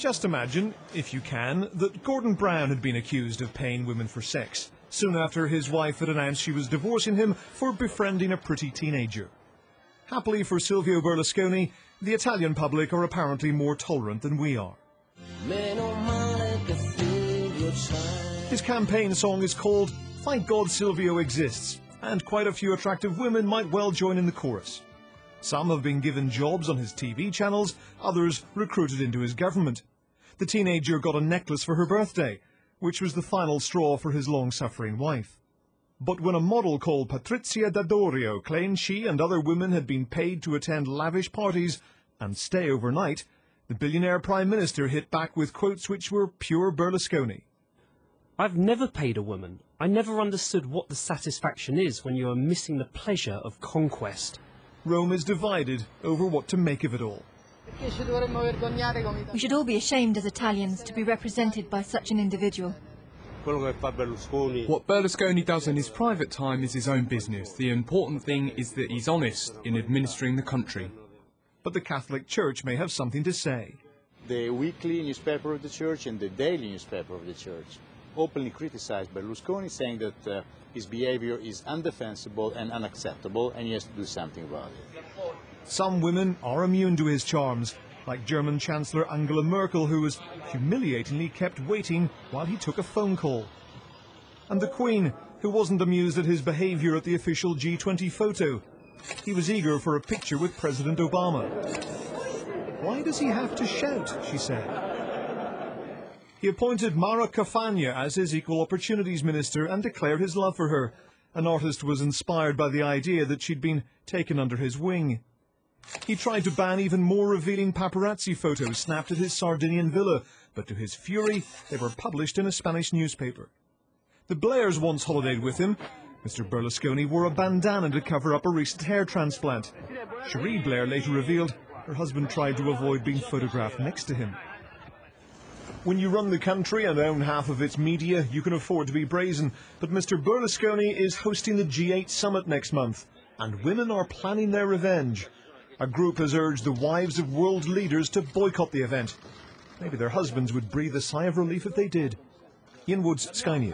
Just imagine, if you can, that Gordon Brown had been accused of paying women for sex, soon after his wife had announced she was divorcing him for befriending a pretty teenager. Happily for Silvio Berlusconi, the Italian public are apparently more tolerant than we are. His campaign song is called "Thank God Silvio Exists," and quite a few attractive women might well join in the chorus. Some have been given jobs on his TV channels, others recruited into his government. The teenager got a necklace for her birthday, which was the final straw for his long-suffering wife. But when a model called Patrizia D'Addorio claimed she and other women had been paid to attend lavish parties and stay overnight, the billionaire Prime Minister hit back with quotes which were pure Berlusconi. "I've never paid a woman. I never understood what the satisfaction is when you are missing the pleasure of conquest." Rome is divided over what to make of it all. We should all be ashamed as Italians to be represented by such an individual. What Berlusconi does in his private time is his own business. The important thing is that he's honest in administering the country. But the Catholic Church may have something to say. The weekly newspaper of the Church and the daily newspaper of the Church openly criticized Berlusconi, saying that his behavior is undefensible and unacceptable and he has to do something about it. Some women are immune to his charms, like German Chancellor Angela Merkel, who was humiliatingly kept waiting while he took a phone call. And the Queen, who wasn't amused at his behavior at the official G20 photo. He was eager for a picture with President Obama. "Why does he have to shout?" she said. He appointed Mara Cafagna as his Equal Opportunities Minister and declared his love for her. An artist was inspired by the idea that she'd been taken under his wing. He tried to ban even more revealing paparazzi photos snapped at his Sardinian villa, but to his fury, they were published in a Spanish newspaper. The Blairs once holidayed with him. Mr. Berlusconi wore a bandana to cover up a recent hair transplant. Cherie Blair later revealed her husband tried to avoid being photographed next to him. When you run the country and own half of its media, you can afford to be brazen. But Mr. Berlusconi is hosting the G8 summit next month, and women are planning their revenge. A group has urged the wives of world leaders to boycott the event. Maybe their husbands would breathe a sigh of relief if they did. Ian Woods, Sky News.